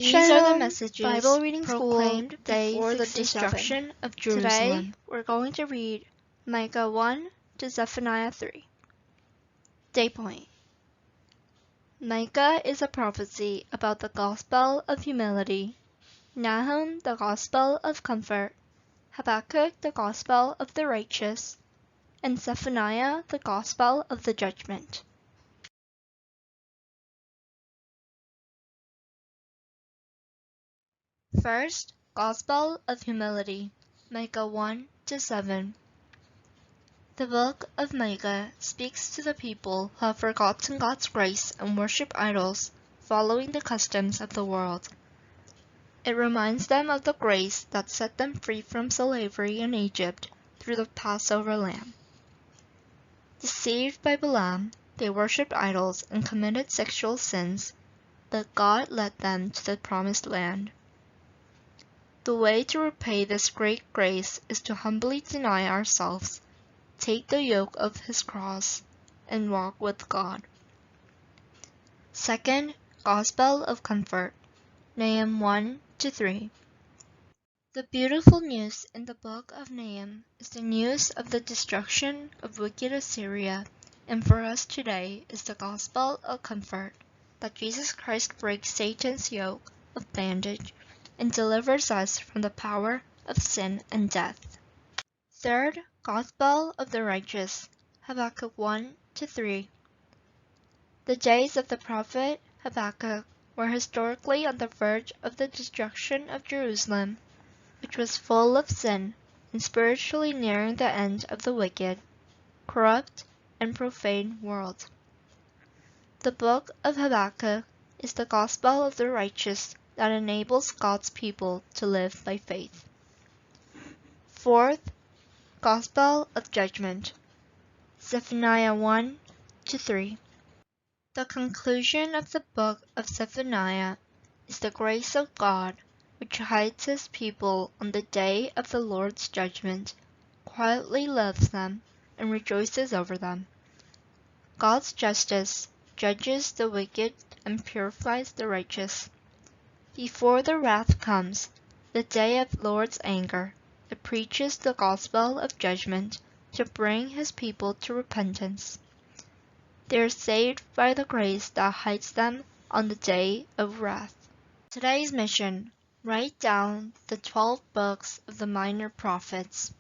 These are the Shalom, messages Bible Reading proclaimed School, Day before the 67. destruction of Today, Jerusalem. we're going to read Micah 1 to Zephaniah 3. Day point. Micah is a prophecy about the gospel of humility, Nahum the gospel of comfort, Habakkuk the gospel of the righteous, and Zephaniah the gospel of the judgment. First, Gospel of Humility, Micah 1 to 7. The book of Micah speaks to the people who have forgotten God's grace and worship idols, following the customs of the world. It reminds them of the grace that set them free from slavery in Egypt through the Passover lamb. Deceived by Balaam, they worshipped idols and committed sexual sins, but God led them to the promised land. The way to repay this great grace is to humbly deny ourselves, take the yoke of his cross, and walk with God. Second, Gospel of Comfort, Nahum 1 to 3. The beautiful news in the book of Nahum is the news of the destruction of wicked Assyria, and for us today is the Gospel of Comfort, that Jesus Christ breaks Satan's yoke of bondage and delivers us from the power of sin and death. Third, Gospel of the Righteous, Habakkuk 1 to 3. The days of the prophet Habakkuk were historically on the verge of the destruction of Jerusalem, which was full of sin and spiritually nearing the end of the wicked, corrupt, and profane world. The book of Habakkuk is the gospel of the righteous that enables God's people to live by faith. Fourth, Gospel of Judgment, Zephaniah 1 to 3. The conclusion of the book of Zephaniah is the grace of God, which hides his people on the day of the Lord's judgment, quietly loves them, and rejoices over them. God's justice judges the wicked and purifies the righteous. Before the wrath comes, the day of Lord's anger, it preaches the gospel of judgment to bring his people to repentance. They are saved by the grace that hides them on the day of wrath. Today's mission: write down the 12 books of the minor prophets.